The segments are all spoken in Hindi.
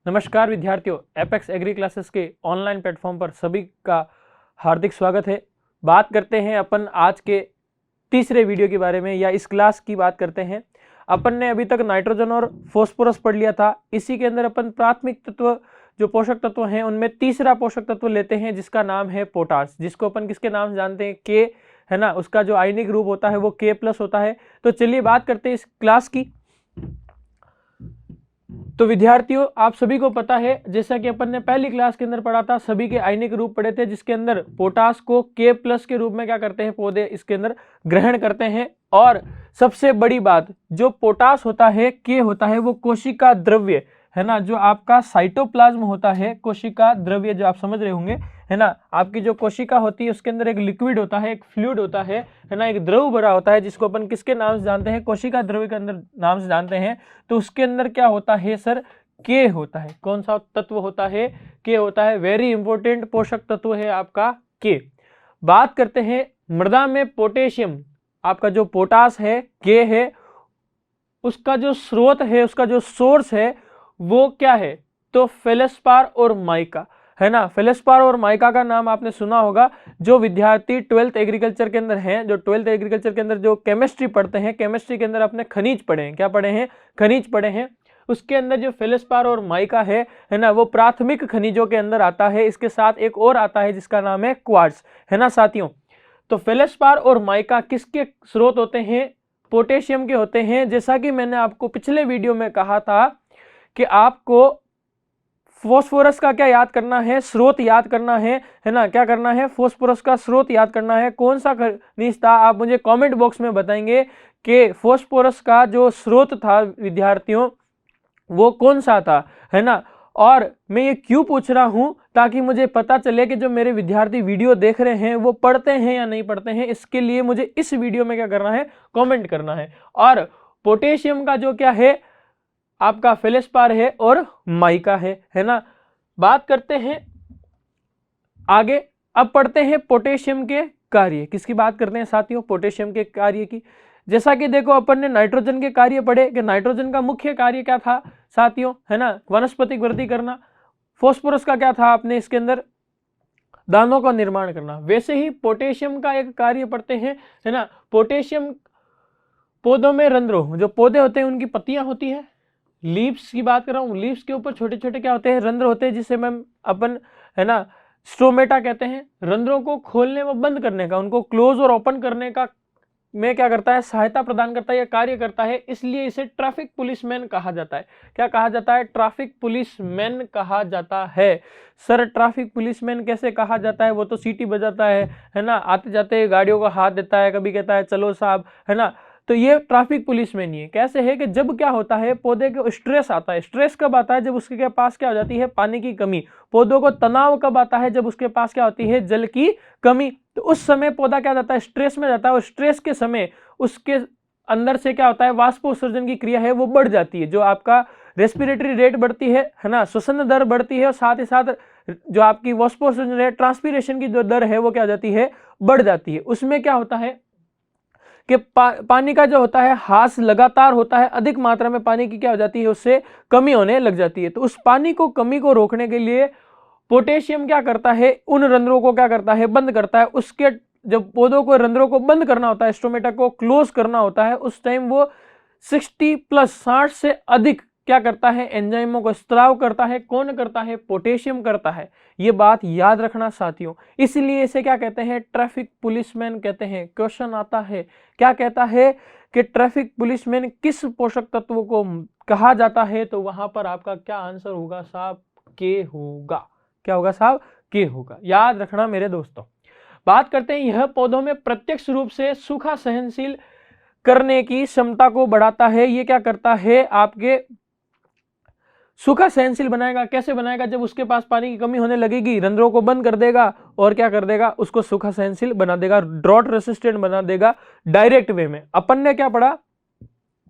नमस्कार विद्यार्थियों, एपेक्स एग्री क्लासेस के ऑनलाइन प्लेटफॉर्म पर सभी का हार्दिक स्वागत है। बात करते हैं अपन आज के तीसरे वीडियो के बारे में, या इस क्लास की बात करते हैं। अपन ने अभी तक नाइट्रोजन और फास्फोरस पढ़ लिया था। इसी के अंदर अपन प्राथमिक तत्व जो पोषक तत्व हैं उनमें तीसरा पोषक तत्व लेते हैं जिसका नाम है पोटास, जिसको अपन किसके नाम से जानते हैं, के, है ना। उसका जो आयनिक रूप होता है वो K+ होता है। तो चलिए बात करते हैं इस क्लास की। तो विद्यार्थियों, आप सभी को पता है, जैसा कि अपन ने पहली क्लास के अंदर पढ़ा था, सभी के आयनिक रूप पढ़े थे, जिसके अंदर पोटास को K+ के रूप में क्या करते हैं, पौधे इसके अंदर ग्रहण करते हैं। और सबसे बड़ी बात, जो पोटास होता है, K होता है, वो कोशिका द्रव्य, है ना, जो आपका साइटोप्लाज्म होता है, कोशिका द्रव्य जो आप समझ रहे होंगे, है ना। आपकी जो कोशिका होती है उसके अंदर एक लिक्विड होता है, एक फ्लूइड होता है ना, एक द्रव भरा होता है, जिसको अपन किसके नाम से जानते हैं, कोशिका द्रव्य के अंदर नाम से जानते हैं। तो उसके अंदर क्या होता है सर, के होता है। कौन सा तत्व होता है, के होता है। वेरी इंपॉर्टेंट पोषक तत्व है आपका के। बात करते हैं मृदा में पोटेशियम, आपका जो पोटास है, के है, उसका जो स्रोत है, उसका जो सोर्स है वो क्या है, तो फेल्सपार और माइका, है ना। फेल्सपार और माइका का नाम आपने सुना होगा। जो विद्यार्थी 12th एग्रीकल्चर के अंदर हैं, जो 12th एग्रीकल्चर के अंदर जो केमिस्ट्री पढ़ते हैं, केमिस्ट्री के अंदर अपने खनिज पढ़े हैं, क्या पढ़े हैं, खनिज पढ़े हैं। उसके अंदर जो फेल्सपार और माइका है ना, वो प्राथमिक खनिजों के अंदर आता है। इसके साथ एक और आता है जिसका नाम है क्वार्ट्ज, है ना साथियों। तो फेल्सपार और माइका किसके स्रोत होते हैं, पोटेशियम के होते हैं। जैसा कि मैंने आपको पिछले वीडियो में कहा था कि आपको फास्फोरस का क्या याद करना है, स्रोत याद करना है ना। क्या करना है, फास्फोरस का स्रोत याद करना है। कौन सा खनिज था, आप मुझे कमेंट बॉक्स में बताएंगे कि फास्फोरस का जो स्रोत था विद्यार्थियों वो कौन सा था, है ना। और मैं ये क्यों पूछ रहा हूं, ताकि मुझे पता चले कि जो मेरे विद्यार्थी वीडियो देख रहे हैं वो पढ़ते हैं या नहीं पढ़ते हैं। इसके लिए मुझे इस वीडियो में क्या करना है, कमेंट करना है। और पोटेशियम का जो क्या है, आपका फेल्सपार है और माइका है ना। बात करते हैं आगे। अब पढ़ते हैं पोटेशियम के कार्य। किसकी बात करते हैं साथियों, पोटेशियम के कार्य की। जैसा कि देखो, अपन ने नाइट्रोजन के कार्य पढ़े कि नाइट्रोजन का मुख्य कार्य क्या था साथियों, है ना, वनस्पतिक वृद्धि करना। फास्फोरस का क्या था, आपने इसके अंदर दानों का निर्माण करना। वैसे ही पोटेशियम का एक कार्य पढ़ते हैं, है ना। पोटेशियम पौधों में रंध्रों, जो पौधे होते हैं उनकी पत्तियां होती है, लीव्स की बात कर रहा हूँ, लीव्स के ऊपर छोटे छोटे क्या होते हैं, रंध्र होते हैं, जिसे मैम अपन, है ना, स्टोमेटा कहते हैं। रंध्रों को खोलने व बंद करने का, उनको क्लोज और ओपन करने का में क्या करता है, सहायता प्रदान करता है या कार्य करता है। इसलिए इसे ट्रैफिक पुलिसमैन कहा जाता है। क्या कहा जाता है, ट्रैफिक पुलिसमैन कहा जाता है। सर ट्रैफिक पुलिसमैन कैसे कहा जाता है, वो तो सीटी बजाता है ना, आते जाते गाड़ियों को हाथ देता है, कभी कहता है चलो साहब, है ना। तो ये ट्रैफिक पुलिसमैन ही है। कैसे है कि जब क्या होता है, पौधे को स्ट्रेस आता है। स्ट्रेस कब आता है, जब उसके पास क्या हो जाती है, पानी की कमी। पौधों को तनाव कब आता है, जब उसके पास क्या होती है, जल की कमी। तो उस समय पौधा क्या जाता है, स्ट्रेस में जाता है। और स्ट्रेस के समय उसके अंदर से क्या होता है, वाष्पोत्सर्जन की क्रिया है वो बढ़ जाती है। जो आपका रेस्पिरेटरी रेट बढ़ती है ना, श्वसन दर बढ़ती है, और साथ ही साथ जो आपकी वाष्पोत्सर्जन है, ट्रांसपीरेशन की जो दर है वो क्या हो जाती है, बढ़ जाती है। उसमें क्या होता है कि पानी का जो होता है ह्रास लगातार होता है, अधिक मात्रा में पानी की क्या हो जाती है, उससे कमी होने लग जाती है। तो उस पानी को, कमी को रोकने के लिए पोटेशियम क्या करता है, उन रंध्रों को क्या करता है, बंद करता है। उसके जब पौधों को रंध्रों को बंद करना होता है, स्टोमेटा को क्लोज करना होता है, उस टाइम वो 60+ से अधिक क्या करता है, एंजाइमों को स्त्राव करता है। कौन करता है, पोटेशियम करता है। ये बात याद रखना साथियों। इसलिए इसे क्या कहते हैं, ट्रैफिक पुलिसमैन कहते हैं। क्वेश्चन आता है, क्या कहता है कि ट्रैफिक पुलिसमैन किस पोषक तत्व को कहा जाता है, तो वहां पर आपका क्या आंसर होगा साहब, के होगा। क्या होगा साहब, के होगा। याद रखना मेरे दोस्तों। बात करते हैं, यह पौधों में प्रत्यक्ष रूप से सूखा सहनशील करने की क्षमता को बढ़ाता है। ये क्या करता है, आपके सूखा सहनशील बनाएगा। कैसे बनाएगा, जब उसके पास पानी की कमी होने लगेगी, रंध्रों को बंद कर देगा और क्या कर देगा, उसको सूखा सहनशील बना देगा, ड्रॉट रेसिस्टेंट बना देगा, डायरेक्ट वे में। अपन ने क्या पढ़ा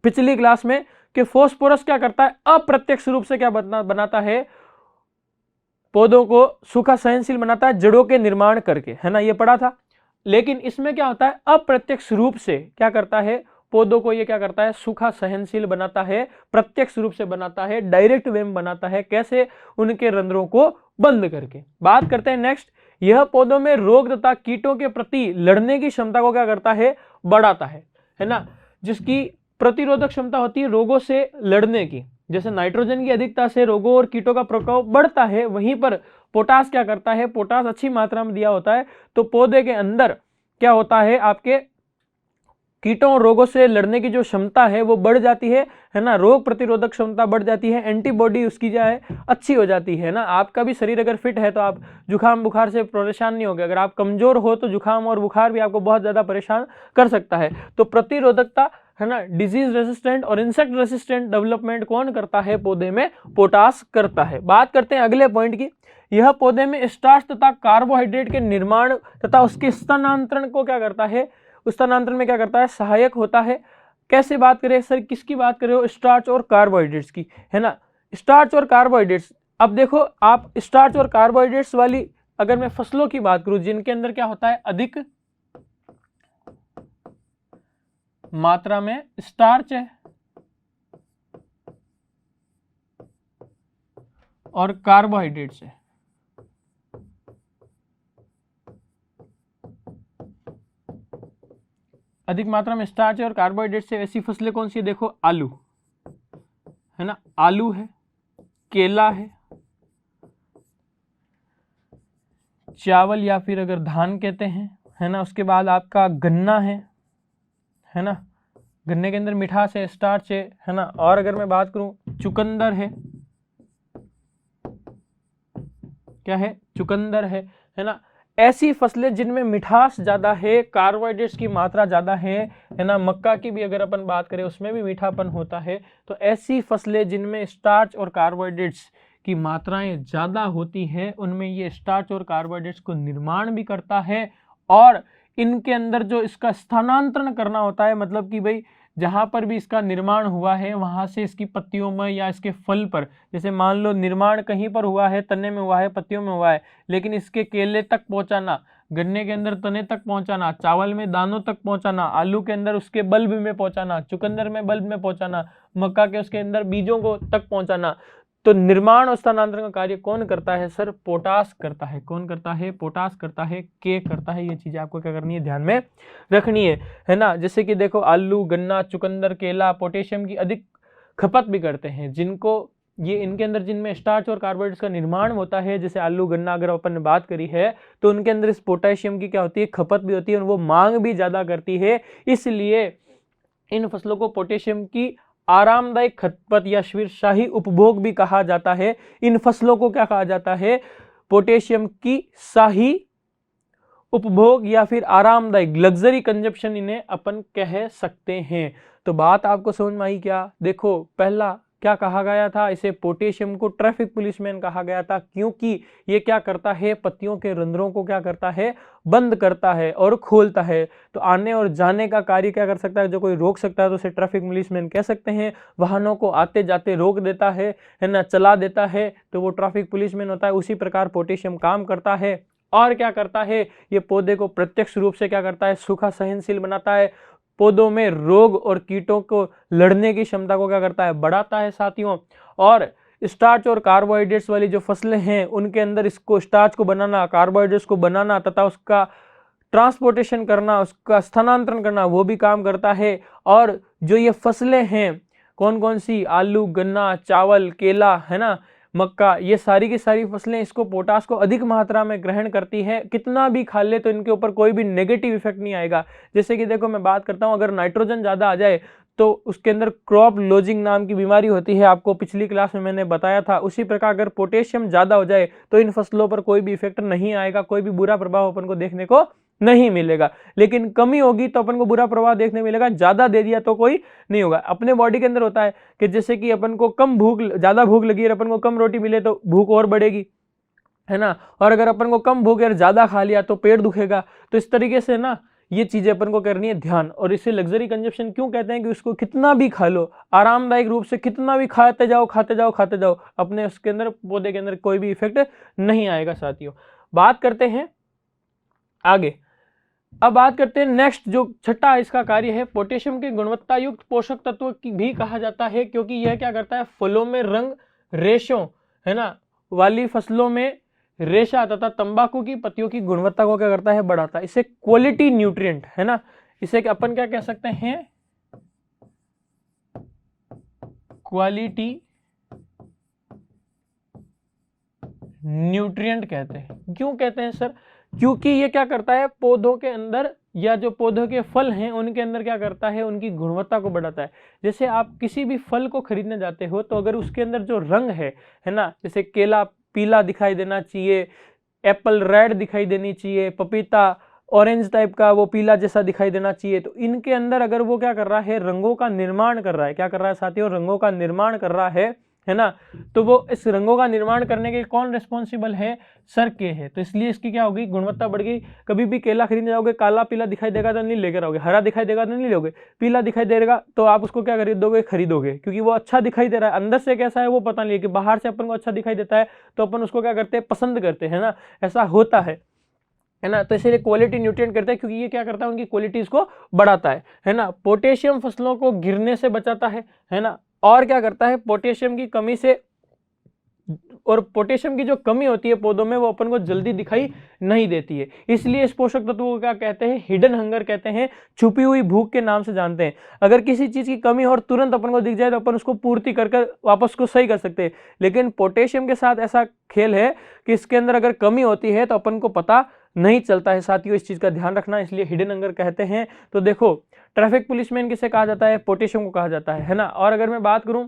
पिछली क्लास में कि फास्फोरस क्या करता है, अप्रत्यक्ष रूप से क्या बनाता है, पौधों को सूखा सहनशील बनाता है, जड़ों के निर्माण करके, है ना, ये पढ़ा था। लेकिन इसमें क्या होता है, अप्रत्यक्ष रूप से क्या करता है, पौधों को ये क्या करता है, सूखा सहनशील बनाता है, प्रत्यक्ष रूप से बनाता है, डायरेक्ट वे में बनाता है। कैसे? उनके रंध्रों को बंद करके। बात करते हैं नेक्स्ट, यह पौधों में रोग तथा कीटों के प्रति लड़ने की क्षमता को क्या करता है, बढ़ाता है ना। जिसकी प्रतिरोधक क्षमता होती है रोगों से लड़ने की, जैसे नाइट्रोजन की अधिकता से रोगों और कीटों का प्रकोप बढ़ता है, वहीं पर पोटास क्या करता है, पोटास अच्छी मात्रा में दिया होता है तो पौधे के अंदर क्या होता है, आपके कीटों और रोगों से लड़ने की जो क्षमता है वो बढ़ जाती है ना। रोग प्रतिरोधक क्षमता बढ़ जाती है, एंटीबॉडी उसकी जो है अच्छी हो जाती है ना। आपका भी शरीर अगर फिट है तो आप जुकाम बुखार से परेशान नहीं होगे। अगर आप कमजोर हो तो जुकाम और बुखार भी आपको बहुत ज्यादा परेशान कर सकता है। तो प्रतिरोधकता है ना, डिजीज रेसिस्टेंट और इंसेक्ट रेसिस्टेंट डेवलपमेंट कौन करता है, पौधे में पोटास करता है। बात करते हैं अगले पॉइंट की, यह पौधे में स्टार्च तथा कार्बोहाइड्रेट के निर्माण तथा उसके स्थानांतरण को क्या करता है, उस स्थानांतरण में क्या करता है, सहायक होता है। कैसे बात करें सर, किसकी बात कर रहे हो, स्टार्च और कार्बोहाइड्रेट्स की, है ना। स्टार्च और कार्बोहाइड्रेट्स, अब देखो आप स्टार्च और कार्बोहाइड्रेट्स वाली अगर मैं फसलों की बात करूं जिनके अंदर क्या होता है, अधिक मात्रा में स्टार्च है और कार्बोहाइड्रेट्स है, अधिक मात्रा में स्टार्च और कार्बोहाइड्रेट से ऐसी फसलें कौन सी है, देखो आलू है ना, आलू है, केला है, चावल या फिर अगर धान कहते हैं, है ना। उसके बाद आपका गन्ना है ना, गन्ने के अंदर मिठास है, स्टार्च है ना। और अगर मैं बात करूं चुकंदर है, क्या है, चुकंदर है ना। ऐसी फसलें जिनमें मिठास ज्यादा है, कार्बोहाइड्रेट्स की मात्रा ज्यादा है ना। मक्का की भी अगर अपन बात करें उसमें भी मीठापन होता है। तो ऐसी फसलें जिनमें स्टार्च और कार्बोहाइड्रेट्स की मात्राएं ज्यादा होती है उनमें ये स्टार्च और कार्बोहाइड्रेट्स को निर्माण भी करता है और इनके अंदर जो इसका स्थानांतरण करना होता है, मतलब कि भाई जहां पर भी इसका निर्माण हुआ है वहां से इसकी पत्तियों में या इसके फल पर, जैसे मान लो निर्माण कहीं पर हुआ है, तने में हुआ है, पत्तियों में हुआ है, लेकिन इसके केले तक पहुंचाना, गन्ने के अंदर तने तक पहुंचाना, चावल में दानों तक पहुंचाना, आलू के अंदर उसके बल्ब में पहुंचाना, चुकंदर में बल्ब में पहुंचाना, मक्का के उसके अंदर बीजों को तक पहुंचाना। तो निर्माण और स्थानांतरण का कार्य कौन करता है सर, पोटास करता है। कौन करता है, पोटास करता है, के करता है। ये चीजें आपको क्या करनी है, ध्यान में रखनी है ना। जैसे कि देखो आलू, गन्ना, चुकंदर, केला पोटेशियम की अधिक खपत भी करते हैं, जिनको ये इनके अंदर जिनमें स्टार्च और कार्बोहाइड्रेट्स का निर्माण होता है, जैसे आलू गन्ना अगर अपन ने बात करी है तो उनके अंदर इस पोटेशियम की क्या होती है, खपत भी होती है और वो मांग भी ज्यादा करती है। इसलिए इन फसलों को पोटेशियम की आरामदायक खपत या फिर शाही उपभोग भी कहा जाता है। इन फसलों को क्या कहा जाता है, पोटेशियम की शाही उपभोग या फिर आरामदायक लग्जरी कंजप्शन इन्हें अपन कह सकते हैं। तो बात आपको समझ में आई क्या, देखो पहला क्या कहा गया था, इसे पोटेशियम को ट्रैफिक पुलिसमैन कहा गया था, क्योंकि ये क्या करता है, पत्तियों के रंध्रों को क्या करता है, बंद करता है और खोलता है। तो आने और जाने का कार्य क्या कर सकता है, जो कोई रोक सकता है तो उसे ट्रैफिक पुलिसमैन कह सकते हैं। वाहनों को आते जाते रोक देता है ना, चला देता है, तो वो ट्रैफिक पुलिसमैन होता है। उसी प्रकार पोटेशियम काम करता है और क्या करता है, ये पौधे को प्रत्यक्ष रूप से क्या करता है, सूखा सहनशील बनाता है, पौधों में रोग और कीटों को लड़ने की क्षमता को क्या करता है, बढ़ाता है साथियों। और स्टार्च और कार्बोहाइड्रेट्स वाली जो फसलें हैं उनके अंदर इसको स्टार्च को बनाना, कार्बोहाइड्रेट्स को बनाना तथा उसका ट्रांसपोर्टेशन करना, उसका स्थानांतरण करना, वो भी काम करता है। और जो ये फसलें हैं कौन कौन सी, आलू, गन्ना, चावल, केला है ना, मक्का, ये सारी की सारी फसलें इसको पोटास को अधिक मात्रा में ग्रहण करती है। कितना भी खा ले तो इनके ऊपर कोई भी नेगेटिव इफेक्ट नहीं आएगा। जैसे कि देखो मैं बात करता हूं, अगर नाइट्रोजन ज्यादा आ जाए तो उसके अंदर क्रॉप लोजिंग नाम की बीमारी होती है, आपको पिछली क्लास में मैंने बताया था। उसी प्रकार अगर पोटेशियम ज्यादा हो जाए तो इन फसलों पर कोई भी इफेक्ट नहीं आएगा, कोई भी बुरा प्रभाव अपन को देखने को नहीं मिलेगा। लेकिन कमी होगी तो अपन को बुरा प्रभाव देखने मिलेगा, ज्यादा दे दिया तो कोई नहीं होगा। अपने बॉडी के अंदर होता है कि जैसे कि अपन को कम भूख, ज्यादा भूख लगी और अपन को कम रोटी मिले तो भूख और बढ़ेगी, है ना। और अगर अपन को कम भूख और ज्यादा खा लिया तो पेट दुखेगा। तो इस तरीके से ना ये चीजें अपन को करनी है ध्यान। और इसे लग्जरी कंजप्शन क्यों कहते हैं, कि उसको कितना भी खा लो, आरामदायक रूप से कितना भी खाते जाओ खाते जाओ खाते जाओ, अपने उसके अंदर पौधे के अंदर कोई भी इफेक्ट नहीं आएगा साथियों। बात करते हैं आगे, अब बात करते हैं नेक्स्ट, जो छठा इसका कार्य है, पोटेशियम के गुणवत्ता युक्त पोषक तत्व की भी कहा जाता है, क्योंकि यह क्या करता है, फलों में रंग रेशों है ना वाली फसलों में रेशा तथा तंबाकू की पत्तियों की गुणवत्ता को क्या करता है, बढ़ाता है। इसे क्वालिटी न्यूट्रिएंट है ना, इसे अपन क्या कह सकते हैं, क्वालिटी न्यूट्रिएंट कहते हैं। क्यों कहते हैं सर, क्योंकि ये क्या करता है, पौधों के अंदर या जो पौधों के फल हैं उनके अंदर क्या करता है, उनकी गुणवत्ता को बढ़ाता है। जैसे आप किसी भी फल को खरीदने जाते हो तो अगर उसके अंदर जो रंग है ना, जैसे केला पीला दिखाई देना चाहिए, एप्पल रेड दिखाई देनी चाहिए, पपीता ऑरेंज टाइप का वो पीला जैसा दिखाई देना चाहिए, तो इनके अंदर अगर वो क्या कर रहा है, रंगों का निर्माण कर रहा है, क्या कर रहा है साथियों, रंगों का निर्माण कर रहा है ना, तो वो इस रंगों का निर्माण करने के कौन रिस्पॉन्सिबल है, सर के है। तो इसलिए इसकी क्या होगी, गुणवत्ता बढ़ गई। कभी भी केला खरीदने जाओगे, काला पीला दिखाई देगा तो नहीं लेकर आओगे, हरा दिखाई देगा तो नहीं लोगे, पीला दिखाई देगा तो आप उसको क्या खरीदोगे, क्योंकि वो अच्छा दिखाई दे रहा है, अंदर से कैसा है वो पता नहीं है, कि बाहर से अपन को अच्छा दिखाई देता है तो अपन उसको क्या करते हैं, पसंद करते हैं ना, ऐसा होता है ना। तो इसीलिए क्वालिटी न्यूट्रिएंट करते हैं, क्योंकि ये क्या करता है, उनकी क्वालिटीज को बढ़ाता है ना। पोटेशियम फसलों को गिरने से बचाता है ना, और क्या करता है, पोटेशियम की कमी से, और पोटेशियम की जो कमी होती है पौधों में वो अपन को जल्दी दिखाई नहीं देती है। इसलिए इस पोषक तत्व को क्या कहते हैं, हिडन हंगर कहते हैं, छुपी हुई भूख के नाम से जानते हैं। अगर किसी चीज की कमी हो और तुरंत अपन को दिख जाए तो अपन उसको पूर्ति कर वापस को सही कर सकते हैं, लेकिन पोटेशियम के साथ ऐसा खेल है कि इसके अंदर अगर कमी होती है तो अपन को पता नहीं चलता है। साथियों इस चीज का ध्यान रखना, इसलिए हिडन हंगर कहते हैं। तो देखो ट्रैफिक पुलिसमैन किसे कहा जाता है, पोटेशियम को कहा जाता है ना। और अगर मैं बात करूं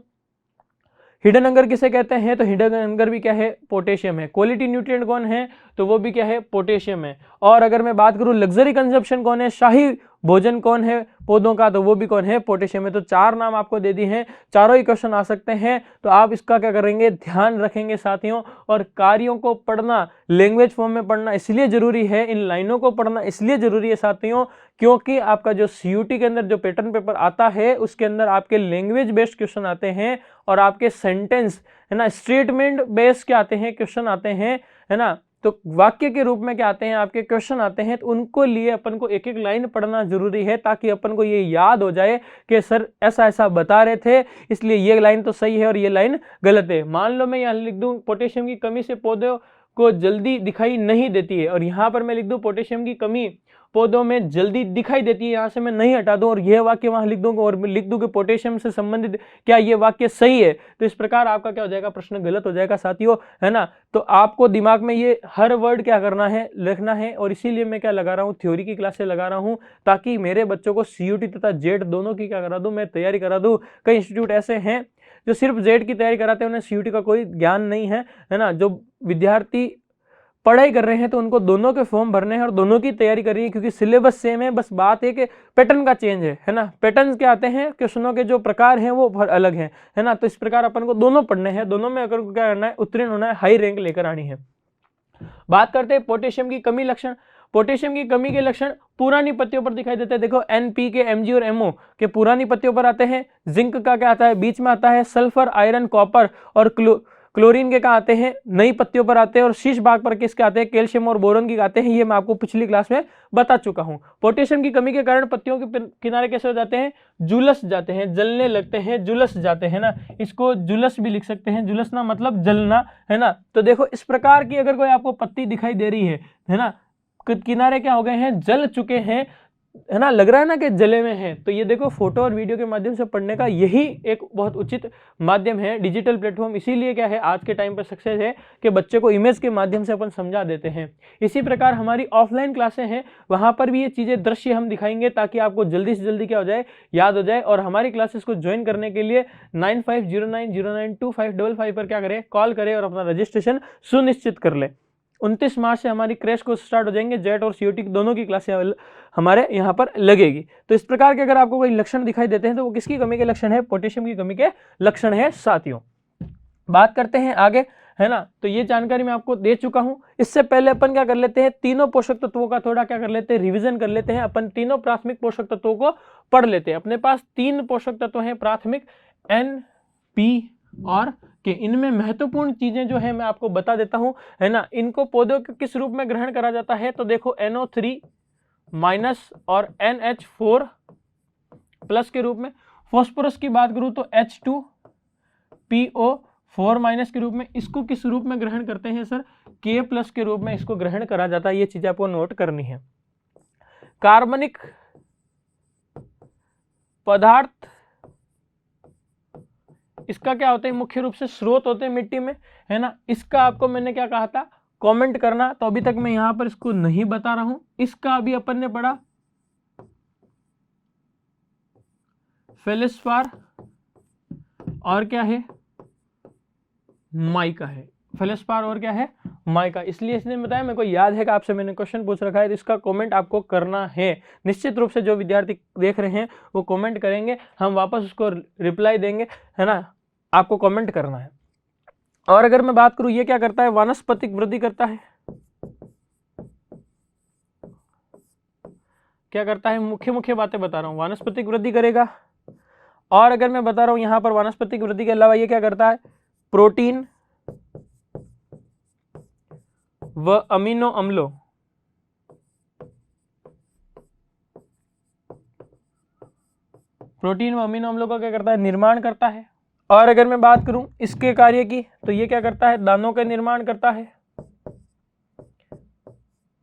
हिडन हंगर किसे कहते हैं, तो हिडन हंगर भी क्या है, पोटेशियम है। क्वालिटी न्यूट्रिएंट कौन है, तो वो भी क्या है, पोटेशियम है। और अगर मैं बात करूं लग्जरी कंजप्शन कौन है, शाही भोजन कौन है पौधों का, तो वो भी कौन है, पोटेशियम है। तो चार नाम आपको दे दिए हैं, चारों ही क्वेश्चन आ सकते हैं, तो आप इसका क्या करेंगे, ध्यान रखेंगे साथियों। और कार्यों को पढ़ना लैंग्वेज फॉर्म में पढ़ना इसलिए जरूरी है, इन लाइनों को पढ़ना इसलिए जरूरी है साथियों, क्योंकि आपका जो सीयूटी के अंदर जो पैटर्न पेपर आता है उसके अंदर आपके लैंग्वेज बेस्ड क्वेश्चन आते हैं, और आपके सेंटेंस है ना स्टेटमेंट बेस्ड क्या आते हैं, क्वेश्चन आते हैं है ना। तो वाक्य के रूप में क्या आते हैं, आपके क्वेश्चन आते हैं। तो उनको लिए अपन को एक एक लाइन पढ़ना जरूरी है, ताकि अपन को ये याद हो जाए कि सर ऐसा ऐसा बता रहे थे, इसलिए ये लाइन तो सही है और ये लाइन गलत है। मान लो मैं यहाँ लिख दूं पोटेशियम की कमी से पौधों को जल्दी दिखाई नहीं देती है, और यहाँ पर मैं लिख दूं पोटेशियम की कमी पौधों में जल्दी दिखाई देती है, यहाँ से मैं नहीं हटा दूं और यह वाक्य वहां लिख दूंगा और लिख दूं कि पोटेशियम से संबंधित क्या ये वाक्य सही है, तो इस प्रकार आपका क्या हो जाएगा, प्रश्न गलत हो जाएगा साथियों है ना। तो आपको दिमाग में ये हर वर्ड क्या करना है, लिखना है। और इसीलिए मैं क्या लगा रहा हूँ, थ्योरी की क्लासें लगा रहा हूँ, ताकि मेरे बच्चों को सीयूटी तथा जेड दोनों की क्या करा दूं, मैं तैयारी करा दूं। कई इंस्टीट्यूट ऐसे हैं जो सिर्फ जेड की तैयारी कराते हैं, उन्हें सीयूटी का कोई ज्ञान नहीं है ना। जो विद्यार्थी पढ़ाई कर रहे हैं तो उनको दोनों के फॉर्म भरने हैं और दोनों की तैयारी कर रही है, क्योंकि सिलेबस सेम है, बस बात है कि पैटर्न का चेंज है ना। पैटर्न क्या आते हैं, क्वेश्चनों के जो प्रकार हैं वो अलग हैं है ना। तो इस प्रकार अपन को दोनों पढ़ने हैं, दोनों में अगर क्या करना है, उत्तीर्ण होना है, हाई रैंक लेकर आनी है। बात करते हैं पोटेशियम की कमी लक्षण। पोटेशियम की कमी के लक्षण पुरानी पत्तियों पर दिखाई देते हैं। देखो NPK, MG और MO के पुरानी पत्तियों पर आते हैं। जिंक का क्या आता है, बीच में आता है। सल्फर, आयरन, कॉपर और क्लोरीन के कहा आते हैं, नई पत्तियों पर आते हैं। और शीर्ष भाग पर किसके आते हैं, कैल्शियम और बोरॉन की आते हैं। ये मैं आपको पिछली क्लास में बता चुका हूं। पोटेशियम की कमी के कारण पत्तियों के किनारे कैसे हो जाते हैं, जुलस जाते हैं, जलने लगते हैं, जुलस जाते हैं ना। इसको जुलस भी लिख सकते हैं, जुलसना मतलब जलना है ना। तो देखो इस प्रकार की अगर कोई आपको पत्ती दिखाई दे रही है ना, किनारे क्या हो गए हैं, जल चुके हैं है ना, लग रहा है ना कि जले में है। तो ये देखो फोटो और वीडियो के माध्यम से पढ़ने का यही एक बहुत उचित माध्यम है, डिजिटल प्लेटफॉर्म। इसीलिए क्या है आज के टाइम पर सक्सेस है कि बच्चे को इमेज के माध्यम से अपन समझा देते हैं। इसी प्रकार हमारी ऑफलाइन क्लासें हैं, वहां पर भी ये चीजें दृश्य हम दिखाएंगे, ताकि आपको जल्दी से जल्दी क्या हो जाए, याद हो जाए। और हमारी क्लासेस को ज्वाइन करने के लिए 9509092555 पर क्या करें, कॉल करें और अपना रजिस्ट्रेशन सुनिश्चित कर ले। 29 मार्च से हमारी क्रैश कोर्स स्टार्ट हो जाएंगे। जेट और सीयूटी दोनों की क्लासें हमारे यहाँ पर लगेगी। तो इस प्रकार के अगर आपको कोई लक्षण दिखाई देते हैं तो वो किसकी कमी के लक्षण है, पोटेशियम की कमी के लक्षण है साथियों। बात करते हैं आगे है ना। तो ये जानकारी मैं आपको दे चुका हूं। इससे पहले अपन क्या कर लेते हैं, तीनों पोषक तत्वों का थोड़ा क्या कर लेते हैं, रिवीजन कर लेते हैं। अपन तीनों प्राथमिक पोषक तत्वों को पढ़ लेते हैं। अपने पास 3 पोषक तत्व हैं प्राथमिक, N, P और K। इनमें महत्वपूर्ण चीजें जो है मैं आपको बता देता हूं है ना। इनको पौधों के किस रूप में ग्रहण करा जाता है, तो देखो NO3 माइनस और NH4 प्लस के रूप में। फास्फोरस की बात करूं तो H2PO4 माइनस के रूप में। इसको किस रूप में ग्रहण करते हैं सर? K प्लस के रूप में इसको ग्रहण करा जाता है। ये चीज आपको नोट करनी है। कार्बनिक पदार्थ इसका क्या होता है? मुख्य रूप से स्रोत होते हैं मिट्टी में, है ना। इसका आपको मैंने क्या कहा था? कमेंट करना। तो अभी तक मैं यहां पर इसको नहीं बता रहा हूं। इसका अभी अपन ने पढ़ा फेलिस्पार और क्या है? माइका है। फेलिस्पार और क्या है? माइका। इसलिए इसने बताया, मेरे को याद है कि आपसे मैंने क्वेश्चन पूछ रखा है, तो इसका कमेंट आपको करना है। निश्चित रूप से जो विद्यार्थी देख रहे हैं वो कमेंट करेंगे, हम वापस उसको रिप्लाई देंगे, है ना। आपको कमेंट करना है। और अगर मैं बात करूं, ये क्या करता है? वानस्पतिक वृद्धि करता है। क्या करता है? मुख्य बातें बता रहा हूं। वानस्पतिक वृद्धि करेगा। और अगर मैं बता रहा हूं यहां पर वानस्पतिक वृद्धि के अलावा ये क्या करता है? प्रोटीन व अमीनो अम्लों का क्या करता है? निर्माण करता है। और अगर मैं बात करूं इसके कार्य की, तो ये क्या करता है? दानों का निर्माण करता है।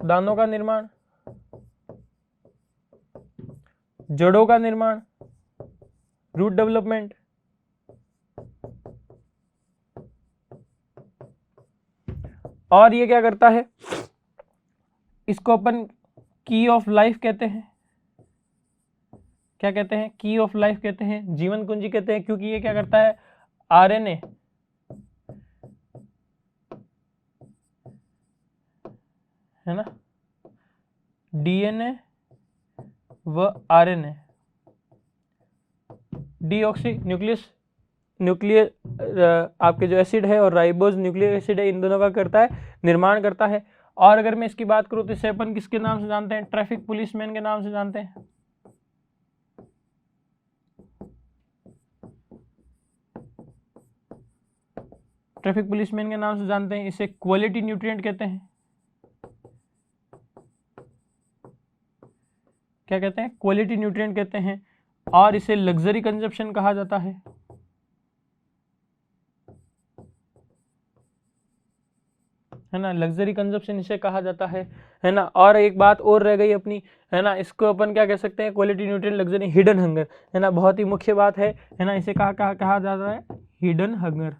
दानों का निर्माण, जड़ों का निर्माण, रूट डेवलपमेंट, और ये क्या करता है? इसको अपन की ऑफ लाइफ कहते हैं। क्या कहते हैं? की ऑफ लाइफ कहते हैं, जीवन कुंजी कहते हैं, क्योंकि ये क्या करता है? आरएनए, है ना, डीएनए व आरएनए, डीऑक्सी न्यूक्लियर आपके जो एसिड है और राइबोज न्यूक्लिक एसिड है, इन दोनों का करता है निर्माण करता है। और अगर मैं इसकी बात करूं तो इसे अपन किसके नाम से जानते हैं? ट्रैफिक पुलिसमैन के नाम से जानते हैं। ट्रैफिक पुलिसमैन के नाम से जानते हैं। इसे क्वालिटी न्यूट्रिएंट कहते हैं। क्या कहते हैं? क्वालिटी न्यूट्रिएंट कहते हैं। और इसे लग्जरी कंजप्शन कहा जाता है। है ना, लग्जरी कंजप्शन इसे कहा जाता है ना। और एक बात और रह गई अपनी, है ना, इसको अपन क्या कह सकते हैं? Quality nutrient, luxury, hidden hunger, है ना, बहुत ही मुख्य बात है ना। इसे कहा जाता है? Hidden hunger.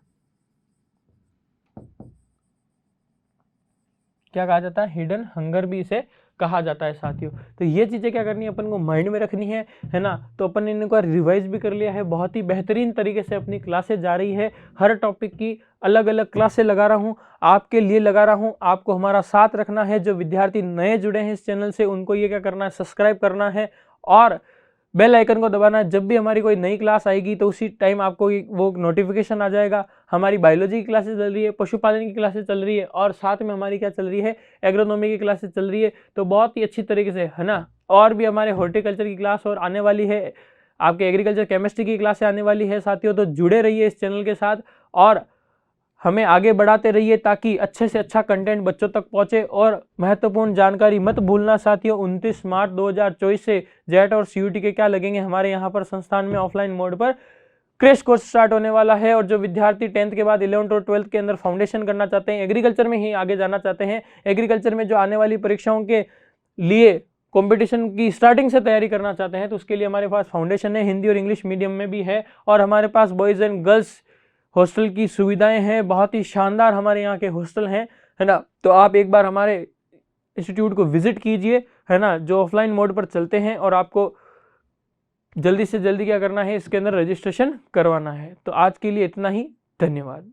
क्या कहा जाता है? हिडन हंगर भी इसे कहा जाता है साथियों। तो ये चीजें क्या करनी है? अपन को माइंड में रखनी है ना। तो अपन ने इनको रिवाइज भी कर लिया है। बहुत ही बेहतरीन तरीके से अपनी क्लासेस जा रही है। हर टॉपिक की अलग अलग क्लासें लगा रहा हूँ, आपके लिए लगा रहा हूँ। आपको हमारा साथ रखना है। जो विद्यार्थी नए जुड़े हैं इस चैनल से, उनको ये क्या करना है? सब्सक्राइब करना है और बेल आइकन को दबाना है। जब भी हमारी कोई नई क्लास आएगी तो उसी टाइम आपको वो नोटिफिकेशन आ जाएगा। हमारी बायोलॉजी की क्लासेस चल रही है, पशुपालन की क्लासेस चल रही है, और साथ में हमारी क्या चल रही है? एग्रोनॉमी की क्लासेस चल रही है। तो बहुत ही अच्छी तरीके से, है ना। और भी हमारे हॉर्टिकल्चर की क्लास और आने वाली है, आपके एग्रीकल्चर केमिस्ट्री की क्लासें आने वाली है साथियों। तो जुड़े रहिए इस चैनल के साथ और हमें आगे बढ़ाते रहिए, ताकि अच्छे से अच्छा कंटेंट बच्चों तक पहुंचे। और महत्वपूर्ण जानकारी मत भूलना साथियों, 29 मार्च 2024 से जेट और सीयूटी के क्या लगेंगे हमारे यहाँ पर संस्थान में ऑफलाइन मोड पर क्रैश कोर्स स्टार्ट होने वाला है। और जो विद्यार्थी 10th के बाद 11th और 12th के अंदर फाउंडेशन करना चाहते हैं, एग्रीकल्चर में ही आगे जाना चाहते हैं, एग्रीकल्चर में जो आने वाली परीक्षाओं के लिए कंपटीशन की स्टार्टिंग से तैयारी करना चाहते हैं, तो उसके लिए हमारे पास फाउंडेशन है, हिंदी और इंग्लिश मीडियम में भी है। और हमारे पास बॉयज़ एंड गर्ल्स हॉस्टल की सुविधाएं हैं। बहुत ही शानदार हमारे यहाँ के हॉस्टल हैं, है ना। तो आप एक बार हमारे इंस्टीट्यूट को विजिट कीजिए, है ना, जो ऑफलाइन मोड पर चलते हैं। और आपको जल्दी से जल्दी क्या करना है? इसके अंदर रजिस्ट्रेशन करवाना है। तो आज के लिए इतना ही। धन्यवाद।